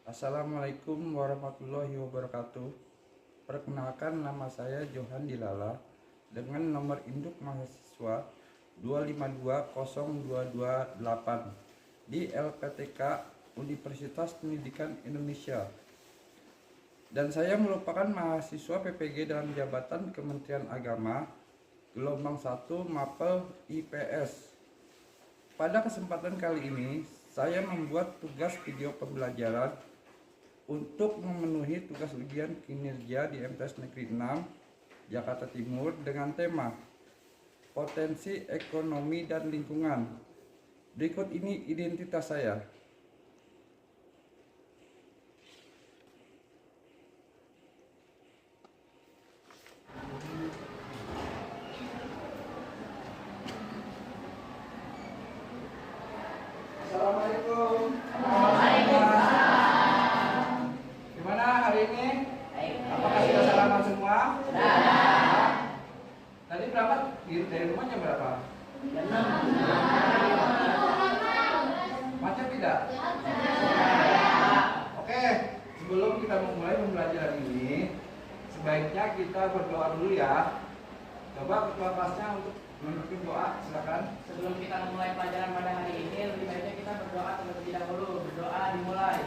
Assalamualaikum warahmatullahi wabarakatuh. Perkenalkan, nama saya Johan Dilala dengan nomor induk mahasiswa 2520228 di LPTK Universitas Pendidikan Indonesia. Dan saya merupakan mahasiswa PPG dalam jabatan Kementerian Agama gelombang 1 Mapel IPS. Pada kesempatan kali ini saya membuat tugas video pembelajaran untuk memenuhi tugas ujian kinerja di MTS Negeri 6 Jakarta Timur dengan tema Potensi Ekonomi dan Lingkungan. Berikut ini identitas saya. Assalamualaikum. Gimana hari ini? Apakah sudah salaman semua? Tadi berangkat dari rumah jam berapa? Macet tidak? Oke, sebelum kita memulai pembelajaran ini, sebaiknya kita berdoa dulu ya. Coba ketua kelasnya untuk memimpin doa, silakan. Sebelum kita memulai pelajaran pada hari ini, lebih baiknya kita berdoa terlebih dahulu. Berdoa dimulai.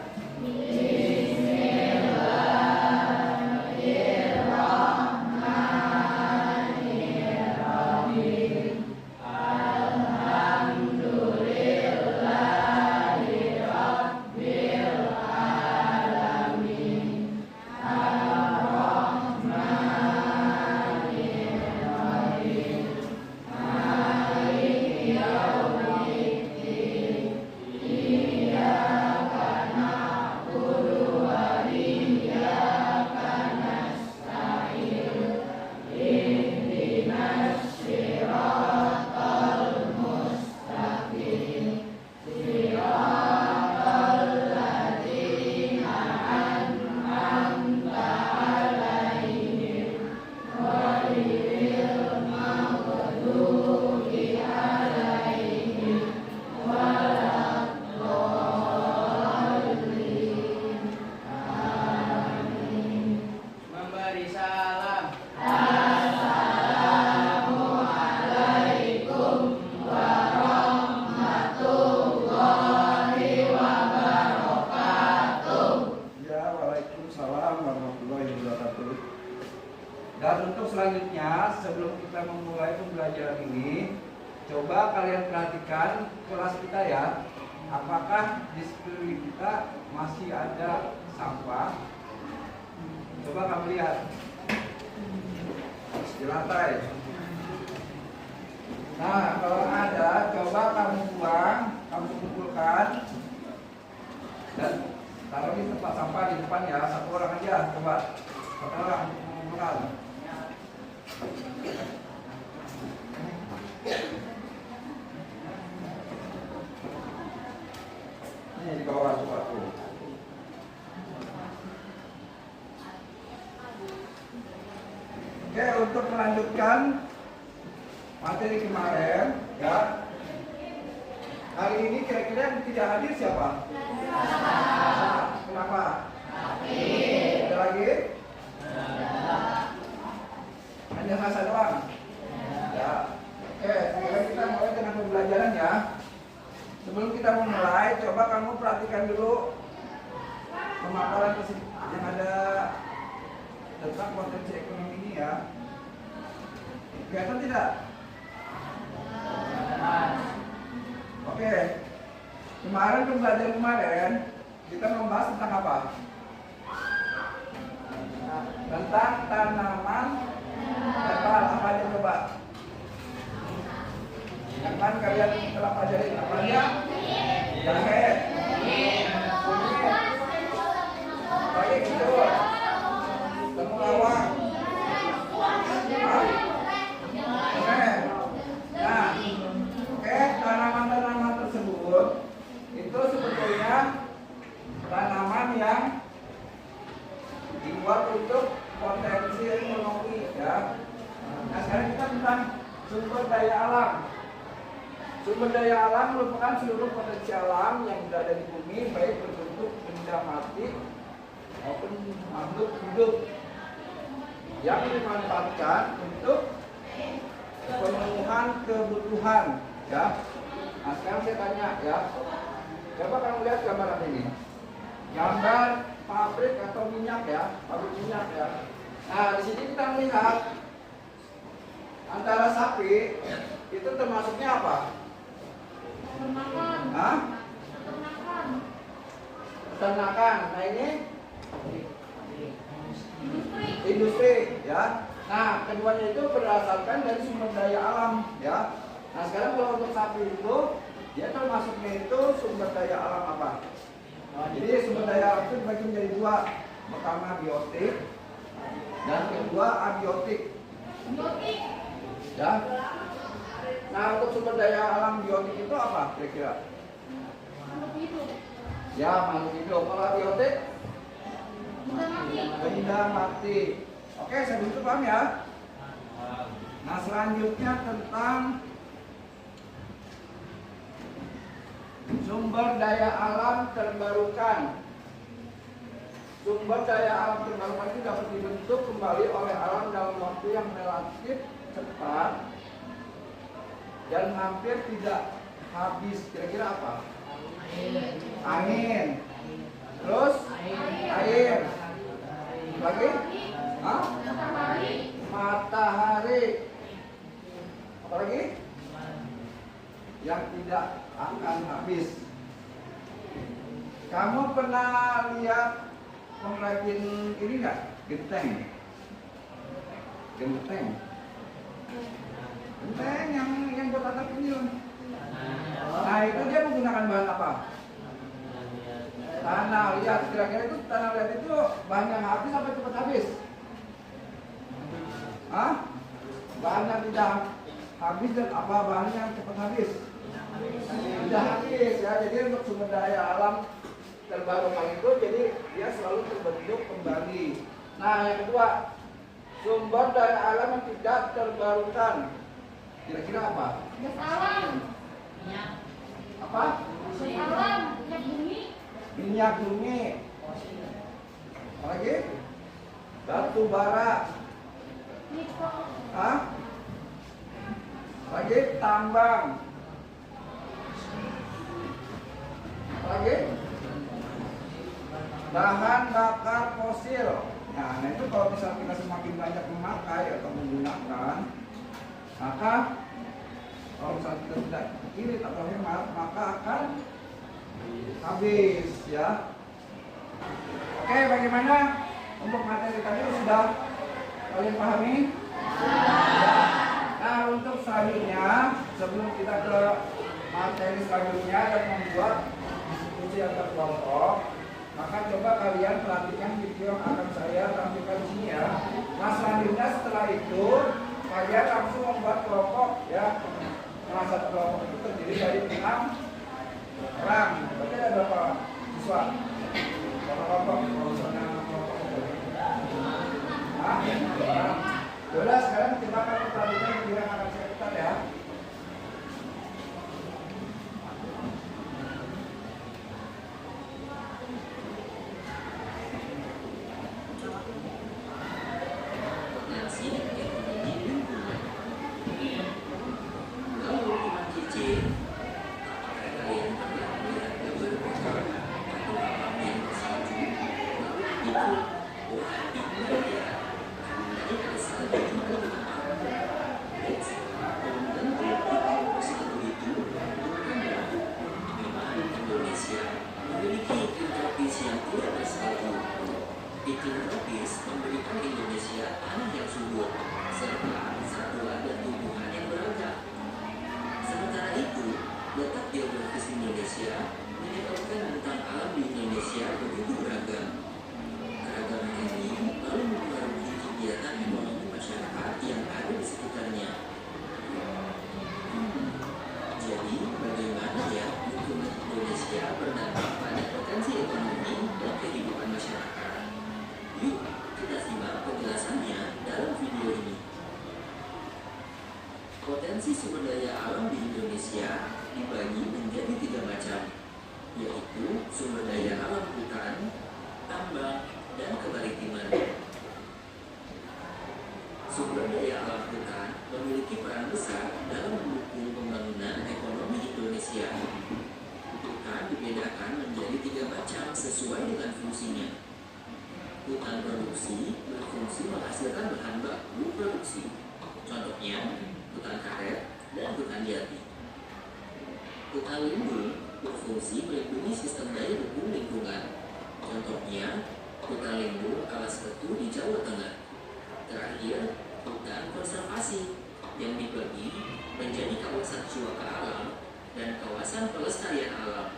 Memberi salam. Ya, waalaikumsalam warahmatullahi wabarakatuh. Dan untuk selanjutnya, sebelum kita memulai pembelajaran ini, coba kalian perhatikan kelas kita ya. Apakah di sekeliling kita masih ada sampah? Coba kamu lihat di lantai. Nah, kalau ada, coba kamu buang, kamu kumpulkan dan taruh di tempat sampah di depan ya. Satu orang aja, coba satu orang mengumpulkan. Ini di bawah sepatu. Oke, untuk melanjutkan materi kemarin ya. Hari ini kira-kira yang tidak hadir siapa? Kenapa? Ada lagi? Hanya Hasan doang? Ya. Oke, sekarang kita mulai dengan pembelajaran ya. Sebelum kita memulai, coba kamu perhatikan dulu pemaparan yang ada tentang potensi ekonomi ini ya. Kelihatan tidak? Oke. Kemarin pembelajaran kemarin kita membahas tentang apa? Tentang tanaman herbal. Apa aja coba? Yang kan kalian telah pelajari apa aja? Jahe, kunyit, baik itu, temulawak. Nah, oke, tanaman-tanaman tersebut itu sebetulnya tanaman yang dibuat untuk potensi ekonomi ya. Nah, sekarang kita tentang sumber daya alam. Sumber daya alam merupakan seluruh potensi alam yang berada di bumi, baik berbentuk benda benda mati maupun makhluk hidup yang dimanfaatkan untuk pemenuhan kebutuhan, ya. Nah, sekarang saya tanya, ya. Coba kamu lihat gambaran ini. Gambar pabrik atau minyak, ya, pabrik minyak, ya. Nah, di sini kita melihat antara sapi itu termasuknya apa? Peternakan. Hah? Peternakan. Peternakan. Nah, ini industri, ya. Nah, keduanya itu berdasarkan dari sumber daya alam, ya. Nah, sekarang kalau untuk sapi itu dia termasuknya itu sumber daya alam apa? Jadi sumber daya alam itu dibagi menjadi dua. Pertama biotik dan kedua abiotik. Biotik. Ya. Nah, untuk sumber daya alam biotik itu apa kira-kira? Makhluk hidup. Ya, makhluk hidup. Kalau abiotik Benda mati. benda mati. Oke, saya itu paham ya. Nah, selanjutnya tentang sumber daya alam terbarukan. Sumber daya alam terbarukan itu dapat dibentuk kembali oleh alam dalam waktu yang relatif cepat dan hampir tidak habis. Kira-kira apa? Angin. Terus air. Lagi? Hah? Matahari. Matahari. Apa lagi? Yang tidak akan habis. Kamu pernah lihat pengrajin ini nggak? Genteng. Genteng. Genteng yang buat atap ini loh. Nah, itu dia menggunakan bahan apa? Tanah liat. Kira-kira itu tanah liat itu bahan yang habis sampai cepat habis? Hah? Bahan yang tidak habis dan apa bahan yang cepat habis? Tidak habis, ya. Jadi untuk sumber daya alam terbarukan itu jadi dia selalu terbentuk kembali. Nah, yang kedua, sumber daya alam yang tidak terbarukan. Kira-kira apa? Gas alam. Apa? Gas alam. Minyak bumi. Minyak bumi. Apa lagi? Batu bara. Nikel. Hah? Lagi tambang. Apa lagi? Bahan bakar fosil. Nah, itu kalau misalnya kita semakin banyak memakai atau menggunakan, maka kalau misalnya kita tidak irit atau hemat, maka akan habis, ya. Oke, bagaimana untuk materi tadi sudah kalian pahami? Nah, untuk selanjutnya, sebelum kita ke materi selanjutnya dan membuat diskusi antar kelompok, maka coba kalian perhatikan video yang akan saya tampilkan di sini, ya. Nah, selanjutnya setelah itu kalian langsung membuat kelompok, ya. Nah, satu kelompok itu terdiri dari 6 orang. Berarti ada berapa siswa? Berapa kelompok? Kalau misalnya kelompok itu. Hah? Yaudah, sekarang kita akan perhatikan video yang akan saya putar, ya. Keragaman ini lalu mempengaruhi kegiatan ekonomi masyarakat yang sesuai dengan fungsinya. Hutan produksi berfungsi menghasilkan bahan baku produksi. Contohnya, hutan karet dan hutan jati. Hutan lindung berfungsi melindungi sistem daya dukung lingkungan. Contohnya, hutan lindung alas ketu di Jawa Tengah. Terakhir, hutan konservasi yang dibagi menjadi kawasan suaka alam dan kawasan pelestarian alam.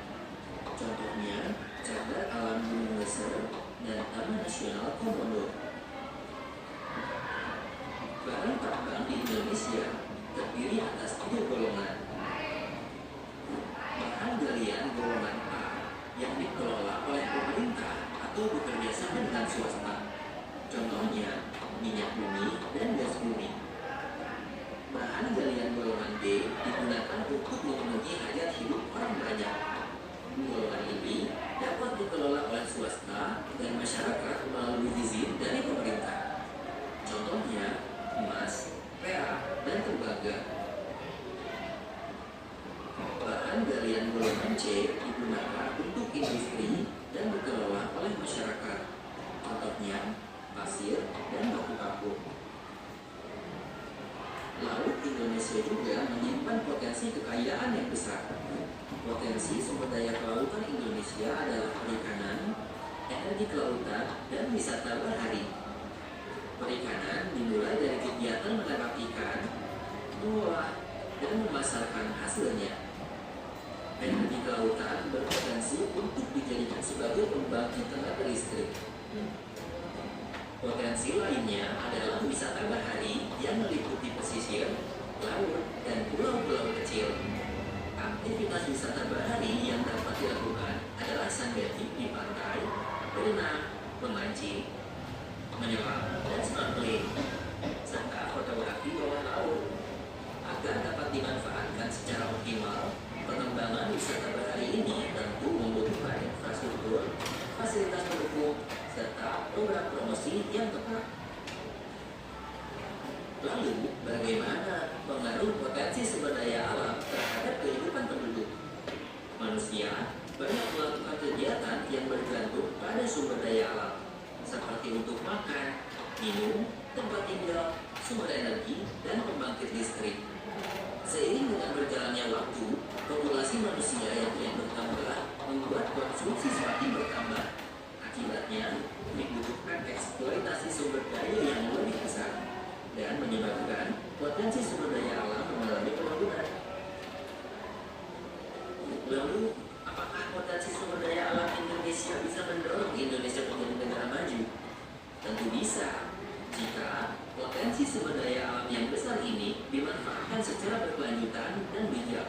Contohnya, Cagar Alam Gunung Leser dan Taman Nasional Komodo. Barang tambang di Indonesia terdiri atas 3 golongan. Bahan galian golongan A yang dikelola oleh pemerintah atau bekerja sama dengan swasta. Contohnya, minyak bumi dan gas bumi. Bahan galian golongan B digunakan untuk memenuhi hajat hidup orang banyak. Golongan ini dapat dikelola oleh swasta dan masyarakat melalui izin dari pemerintah. Contohnya, emas, perak, dan tembaga. Bahan galian golongan C digunakan untuk industri dan dikelola oleh masyarakat. Contohnya, pasir dan batu kapur. Laut Indonesia juga menyimpan potensi kekayaan yang besar. Potensi sumber daya kelautan Indonesia adalah perikanan, energi kelautan, dan wisata bahari. Perikanan dimulai dari kegiatan menangkap ikan, mengolah, dan memasarkan hasilnya. Energi kelautan berpotensi untuk dijadikan sebagai pembangkit tenaga listrik. Potensi lainnya adalah wisata bahari yang meliputi pesisir, laut, dan pulau-pulau kecil. Aktivitas wisata bahari yang dapat dilakukan adalah sunbathing di pantai, berenang, memancing, menyelam, dan snorkeling, serta fotografi bawah laut. Agar dapat dimanfaatkan secara optimal, pengembangan wisata bahari ini tentu membutuhkan infrastruktur, fasilitas pendukung, serta program promosi yang tepat. Lalu, bagaimana pengaruh potensi sumber daya alam terhadap kehidupan penduduk? Manusia banyak melakukan kegiatan yang bergantung pada sumber daya alam, seperti untuk makan, minum, tempat tinggal, sumber energi, dan pembangkit listrik. Seiring dengan berjalannya waktu, populasi manusia yang kian bertambah membuat konsumsi semakin bertambah. Akibatnya, dibutuhkan eksploitasi sumber daya yang lebih besar dan menyebabkan potensi sumber daya alam mengalami penurunan. Lalu, apakah potensi sumber daya alam Indonesia bisa mendorong Indonesia menjadi negara maju? Tentu bisa, jika potensi sumber daya alam yang besar ini dimanfaatkan secara berkelanjutan dan bijak.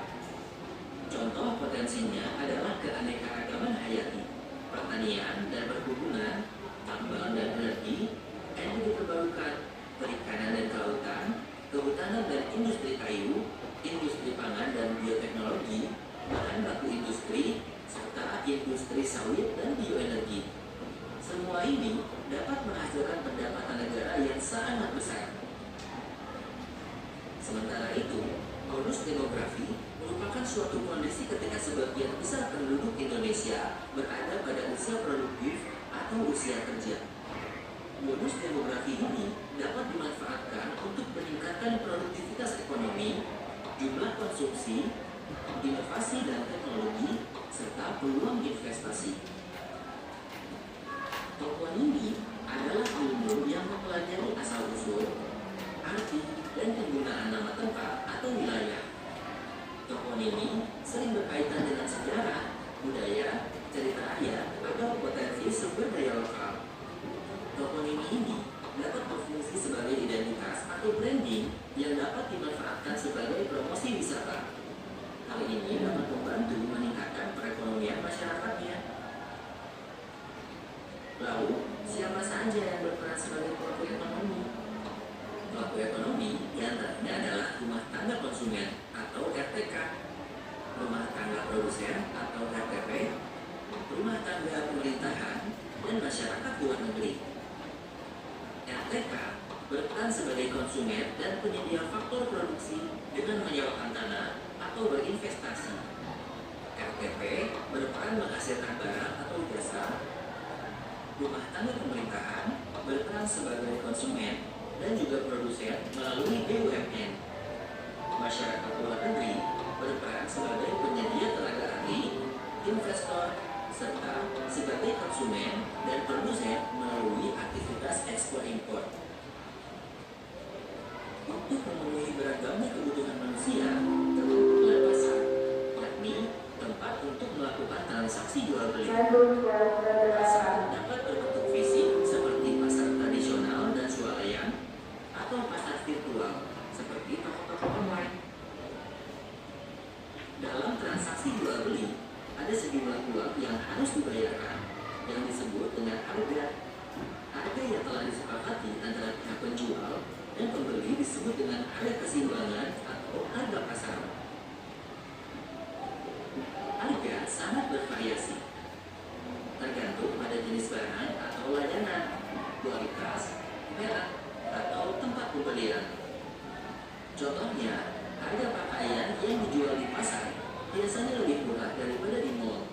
Contoh potensinya adalah keanekaragaman hayati, pertanian dan perkebunan, tambang dan energi, energi terbarukan, perikanan dan kelautan, kehutanan dan industri kayu, industri pangan dan bioteknologi, bahan baku industri, serta industri sawit dan bioenergi. Semua ini dapat menghasilkan pendapatan negara yang sangat besar. Sementara itu, bonus demografi merupakan suatu kondisi ketika sebagian besar penduduk Indonesia berada pada usia produktif atau usia kerja. Bonus demografi ini dapat dimanfaatkan untuk meningkatkan produktivitas ekonomi, jumlah konsumsi, inovasi dan teknologi, serta peluang investasi. Toponimi adalah ilmu yang mempelajari asal-usul, arti, dan penggunaan nama tempat atau wilayah. Toponimi sering berkaitan dengan sejarah, budaya, cerita rakyat, atau potensi sumber daya lokal. Toponimi ini dapat berfungsi sebagai identitas atau branding yang dapat dimanfaatkan sebagai promosi wisata. Hal ini dapat membantu meningkatkan perekonomian masyarakatnya. Lalu, siapa saja yang berperan sebagai pelaku ekonomi? Pelaku ekonomi diantaranya adalah rumah tangga konsumen atau RTK, rumah tangga produsen atau RTP, rumah tangga pemerintahan, dan masyarakat luar negeri. RTK berperan sebagai konsumen dan penyedia faktor produksi dengan menyewakan tanah atau berinvestasi. RTP berperan menghasilkan barang atau jasa instansi pemerintahan berperan sebagai konsumen dan juga produsen melalui BUMN. Masyarakat luar negeri berperan sebagai penyedia tenaga ahli, investor, serta sebagai konsumen dan produsen melalui aktivitas ekspor-impor. Untuk memenuhi beragamnya kebutuhan manusia, terbentuklah pasar, yakni tempat untuk melakukan transaksi jual beli. Pasar dapat berbentuk fisik seperti pasar tradisional dan swalayan, atau pasar virtual seperti toko-toko online. Dalam transaksi jual beli, ada sejumlah uang yang harus dibayarkan yang disebut dengan harga. Harga yang telah disepakati antara pihak penjual dan pembeli disebut dengan harga keseimbangan atau harga pasar. Harga sangat bervariasi, tergantung pada jenis barang atau layanan, kualitas, merek, atau tempat pembelian. Contohnya, harga pakaian yang dijual di pasar biasanya lebih murah daripada di mall.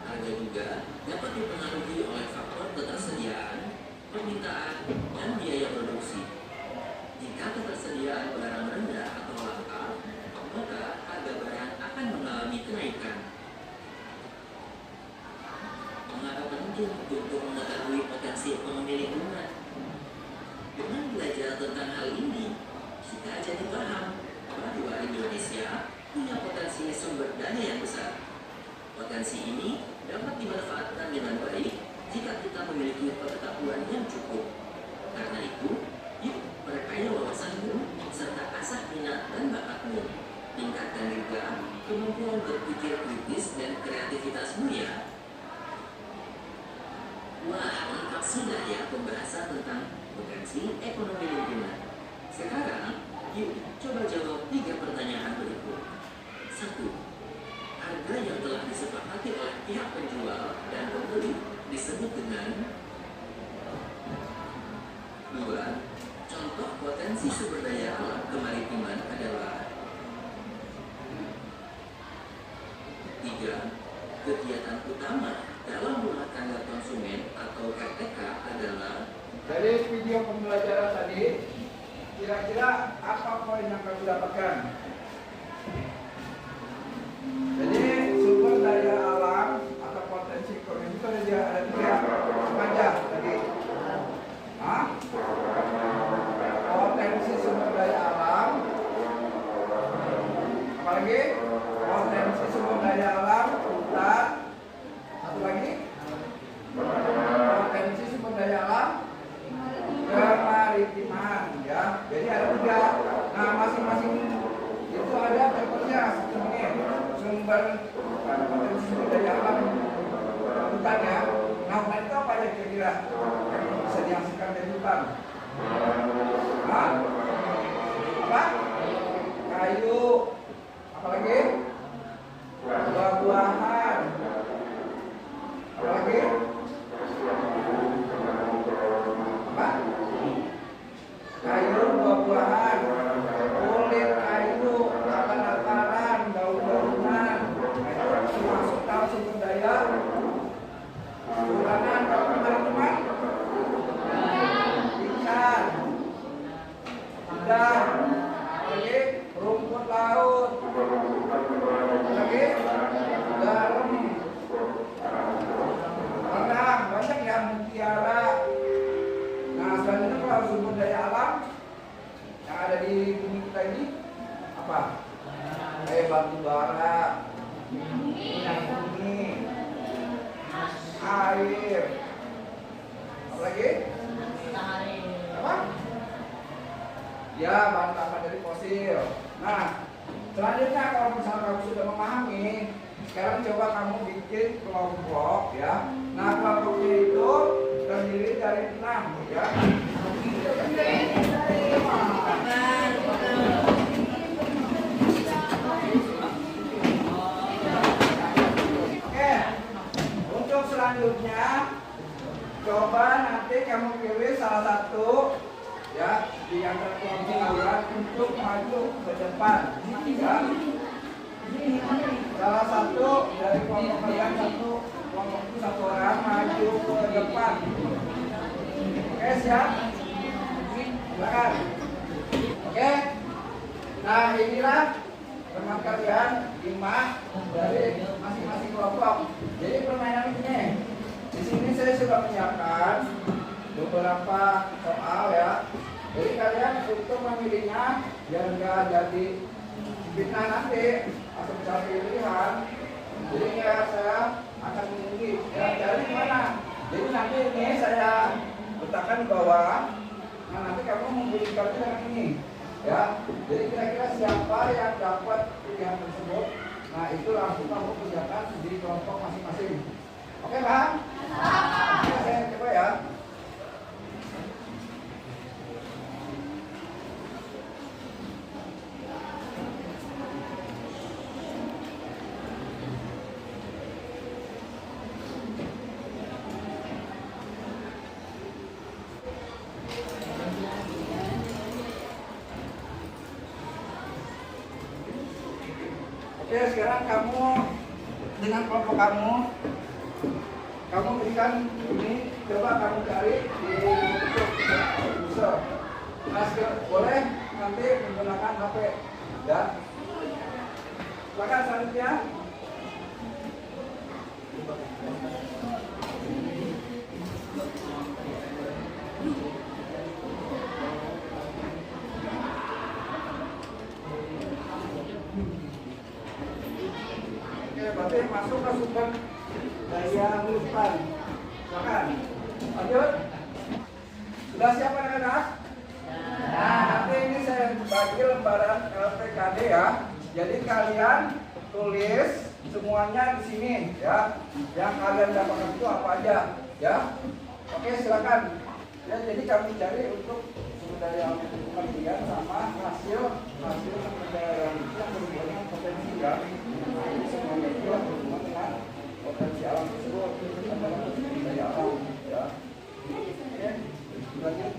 Harga juga dapat dipengaruhi oleh faktor ketersediaan, permintaan, dan biaya produksi. Jika ketersediaan barang rendah atau langka, maka harga barang akan mengalami kenaikan. Mengapa penting untuk mengetahui potensi ekonomi lingkungan? Dengan belajar tentang hal ini, kita jadi paham bahwa Indonesia punya potensi sumber daya yang besar. Potensi ini dapat dimanfaatkan dengan baik jika kita memiliki pengetahuan yang cukup. Karena itu, yuk perkaya wawasanmu serta asah minat dan bakatmu. Tingkatkan juga kemampuan berpikir kritis dan kreativitasmu ya. Wah, lengkap sudah ya pembahasan tentang potensi ekonomi lingkungan. Sekarang, yuk coba jawab 3 pertanyaan berikut. 1. Harga yang telah disepakati oleh pihak penjual dan pembeli disebut dengan 2. Contoh potensi sumber daya alam kemaritiman adalah 3. Kegiatan utama dalam rumah tangga konsumen atau RTK adalah. Dari video pembelajaran tadi, kira-kira apa poin yang kamu dapatkan? Jadi sumber daya alam atau potensi ekonomi itu ada 3 apa aja tadi? Hah? Potensi sumber daya alam, apalagi potensi sumber daya alam hutan, satu lagi potensi sumber daya alam kemaritiman, ya. Jadi ada 3. Nah, masing-masing itu ada contohnya seperti ini. Sumber potensi sumber daya alam hutan, ya. Nah, hutan itu apa aja kira-kira yang bisa dihasilkan dari hutan? Hah? Apa? Kayu, apalagi? Buah-buahan, apalagi? Apa? Kayu, buah-buahan, kulit kayu, akar-akaran, daun-daunan. Nah, itu termasuk dalam sumber daya kehutanan. Kalau kemaritiman, ikan, udang, apalagi rumput laut, apalagi garam, rendang, banyak yang mutiara. Nah, selanjutnya kalau sumber daya alam yang ada di bumi kita ini apa? Kayak batu bara, minyak bumi, air, apalagi? Apa? Ya, bahan bakar dari fosil. Nah, selanjutnya kalau misalnya kamu sudah memahami, sekarang coba kamu bikin kelompok, ya. Nah, kelompoknya itu terdiri dari 6, ya. Oke, untuk selanjutnya coba nanti kamu pilih salah satu, ya, di antara kelompok kalian untuk maju ke depan, ya. Salah satu dari kelompok kalian, satu kelompok itu 1 orang maju ke depan. Oke, siap? Silakan. Oke. Nah, inilah teman kalian 5 dari masing-masing kelompok. Jadi permainan ini, di sini saya sudah menyiapkan beberapa soal ya. Jadi kalian untuk memilihnya biar nggak jadi fitnah nanti atau cari pilihan. Jadi ya saya akan mengunggih ya dari mana. Jadi nanti ini saya letakkan di bawah. Nah nanti kamu membunyikannya dengan ini ya. Jadi kira-kira siapa yang dapat pilihan tersebut. Nah itu langsung kamu kerjakan di kelompok masing-masing. Oke Bang? Oke, saya coba ya. Oke, sekarang kamu dengan kelompok kamu berikan ini, coba kamu cari di user. Nah, boleh nanti menggunakan HP ya. Silakan selanjutnya. Berarti masuk ke sumber daya rujukan. Silakan. Lanjut. Sudah siap anak-anak? Nah, nanti ini saya bagi lembaran LPKD ya. Jadi kalian tulis semuanya di sini ya. Yang kalian dapatkan itu apa aja ya. Oke, silakan. Ya, jadi kami cari untuk sumber daya kalian sama hasil sumber daya yang berhubungan dengan potensi ya. Ini semuanya itu berhubungan dengan potensi alam tersebut adalah sumber daya alam ya. Oke, lanjut.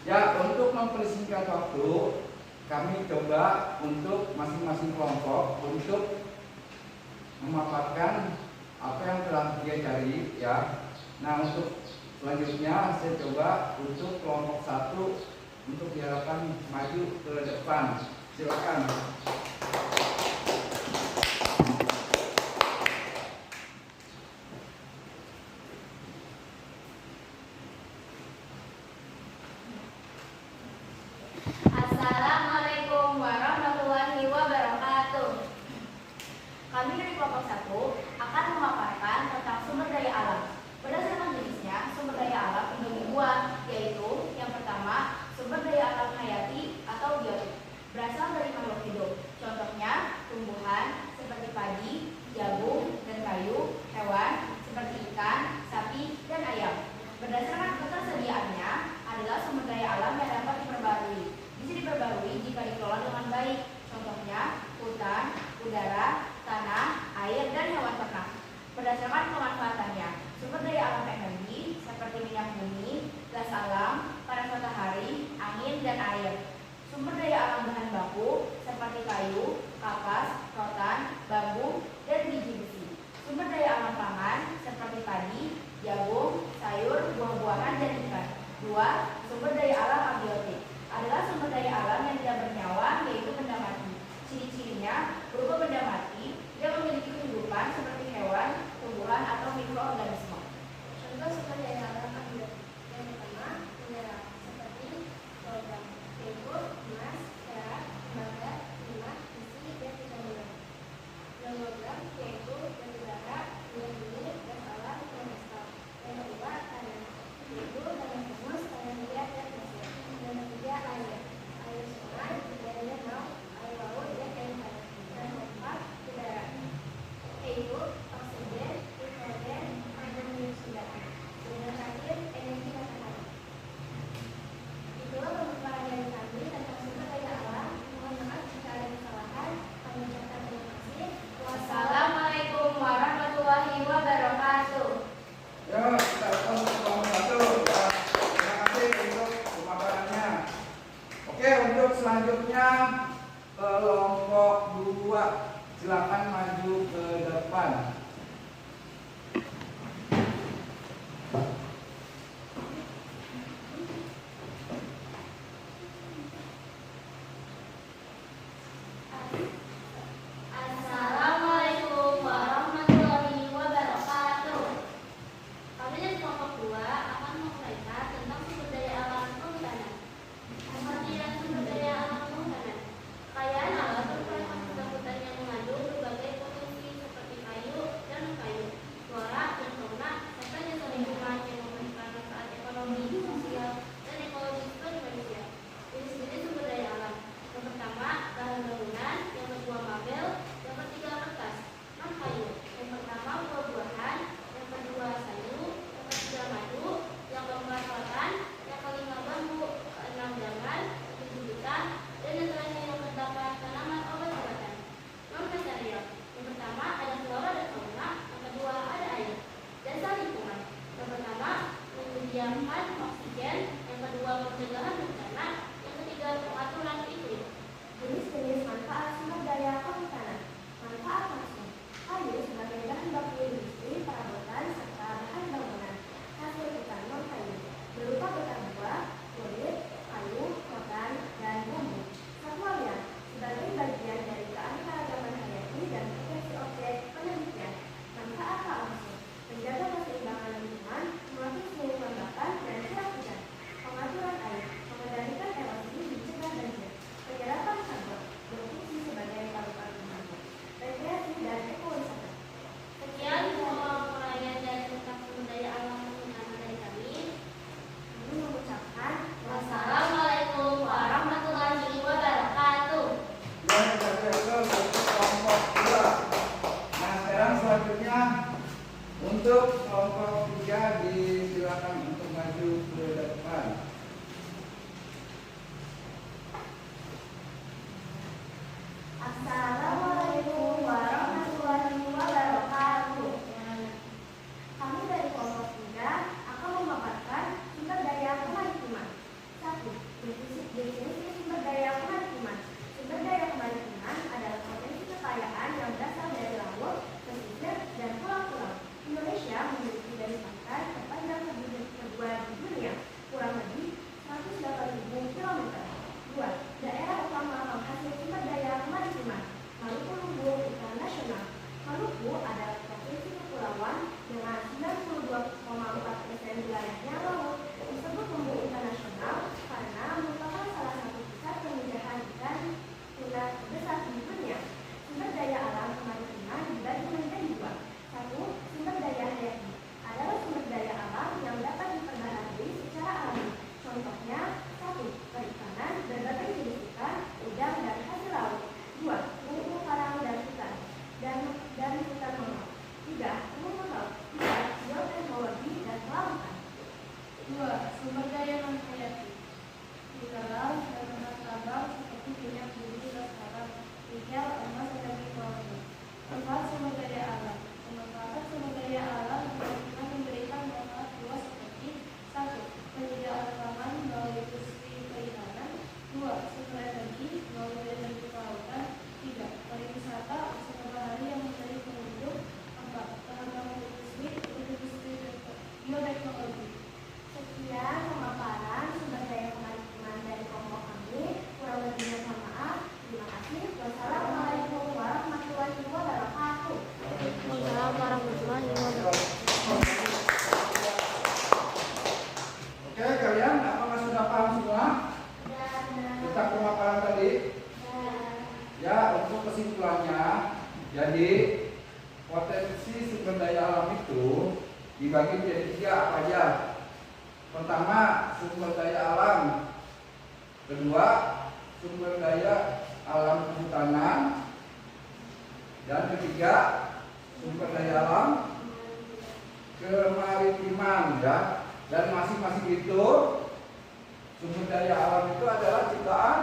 Ya, untuk mempersingkat waktu, kami coba untuk masing-masing kelompok untuk memaparkan apa yang telah dia cari ya. Nah, untuk selanjutnya saya coba untuk kelompok 1 untuk diharapkan maju ke depan. Silakan. Assalamualaikum warahmatullahi wabarakatuh. Kami dari kelompok 1 akan memaparkan tentang sumber daya alam. Berdasarkan jenisnya, sumber daya alam membagi dua, yaitu yang pertama, sumber daya alam hayati atau biotik, berasal dari makhluk hidup. seperti kayu, kapas, rotan, bambu, dan biji besi. Sumber daya alam pangan seperti padi, jagung, sayur, buah-buahan, dan ikan. 2. Sumber daya alam abiotik adalah sumber daya alam yang tidak bernyawa, yaitu benda mati. Ciri-cirinya berupa benda mati yang memiliki kehidupan seperti hewan, tumbuhan, atau mikroorganisme. Contoh sumber daya alam abiotik. Yang pertama, mineral seperti logam, yaitu emas, perak, tembaga, timah, besi, dan titanium. Non-logam yaitu batu bara, minyak bumi, gas alam, dan metal. Yang kedua, tanah, yaitu tanah humus, tanah liat, dan pasir. Dan ketiga, air. Air sungai, air danau, air laut, dan air tanah. Dan keempat, udara, yaitu oksigen, nitrogen, karbon dioksida. Dan terakhir, energi matahari. Itulah pemaparan dari kami tentang sumber daya alam. Mohon maaf jika ada kesalahan. Kami ucapkan terima kasih. Wassalamualaikum warahmatullahi wabarakatuh. Ya, kita akan satu. Ya, terima kasih untuk pemaparannya. Oke, untuk selanjutnya kelompok 2, silakan maju ke depan. Assalamualaikum warahmatullahi wabarakatuh. Kami dari kelompok 2 akan menguraikan tentang sumber daya alam kehutanan. Pengertian sumber daya alam kehutanan. Kekayaan alam berupa habitat hutan yang mengandung berbagai potensi seperti kayu dan non-kayu, flora dan fauna, serta jasa lingkungan yang memberikan manfaat ekonomi, sosial, dan ekologis bagi manusia. Jenis-jenis sumber daya alam. Yang pertama, bahan bangunan. Yang kedua, mabel. Yang ketiga, kertas. Non-kayu. Yang pertama, buah-buahan. Yang kedua, sayur. Yang ketiga, madu. Yang keempat, rotan. Yang kelima, bambu. Keenam, jangan. Ketujuh, hutan. Dan yang terakhir, yang kedelapan, tanaman obat-obatan. Non-material. Yang pertama, ada flora dan fauna. Yang kedua, ada air. Jasa lingkungan. Yang pertama, menyediakan oksigen. Yang kedua, pencegahan bencana. Yang ketiga, pengaturan iklim. Jenis-jenis manfaat sumber daya kehutanan. Manfaat langsung. Kayu sebagai bahan baku industri, perabotan, serta bahan bangunan. Hasil hutan non-kayu berupa getah buah, kulit, kayu, rotan, dan bumbu. Satwa liar sebagai bagian dari keanekaragaman hayati dan potensi objek penelitian. Manfaat tak langsung. Menjaga keseimbangan lingkungan, melatih suhu kelembapan dan curah hujan. Pengaturan air, mengendalikan erosi, mencegah banjir. Penyerapan karbon berfungsi sebagai paru-paru makhluk. Rekreasi dan ekowisata. Sekian penguraian dari tentang sumber daya alam kehutanan dari kami. Kami mengucapkan Wassalamualaikum warahmatullahi wabarakatuh. Ya, kita ke kelompok 2. Nah, sekarang selanjutnya untuk kelompok 3 disilakan untuk maju ke depan. Assalamualaikum warahmatullahi wabarakatuh. Kami dari kelompok 3 akan memaparkan sumber daya kemaritiman. 1. Definisi sumber daya kemaritiman. Sumber daya kemaritiman adalah potensi kekayaan yang berasal dari laut, pesisir, dan pulau-pulau. Indonesia memiliki garis pantai terpanjang kedua di dunia, kurang lebih masuk kesimpulannya. Jadi potensi sumber daya alam itu dibagi menjadi 3 apa aja. Pertama, sumber daya alam. Kedua, sumber daya alam kehutanan. Dan ketiga, sumber daya alam kemaritiman ya. Dan masing-masing itu sumber daya alam itu adalah ciptaan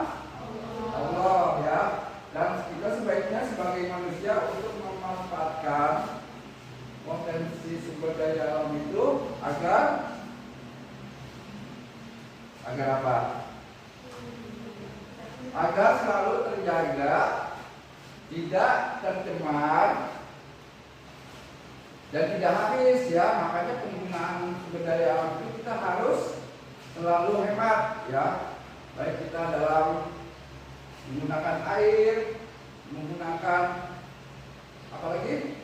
Allah ya. Dan kita sebaiknya sebagai manusia untuk memanfaatkan potensi sumber daya alam itu agar apa? Agar selalu terjaga, tidak tercemar dan tidak habis ya. Makanya penggunaan sumber daya alam itu kita harus selalu hemat ya. Baik kita dalam menggunakan air, menggunakan apa lagi?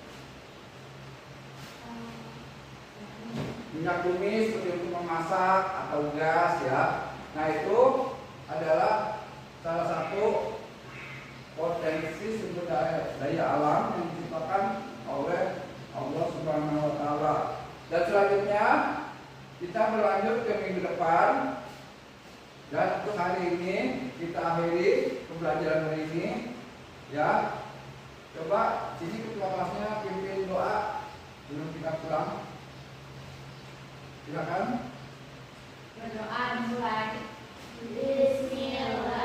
Minyak bumi seperti untuk memasak atau gas ya. Nah itu adalah salah satu potensi sumber daya alam yang diciptakan oleh Allah Subhanahu wa taala. Dan selanjutnya kita berlanjut ke minggu depan. Dan untuk hari ini kita akhiri pembelajaran hari ini ya. Coba sini ketua kelasnya pimpin doa sebelum kita pulang. Silakan. Berdoa dimulai. Bismillah.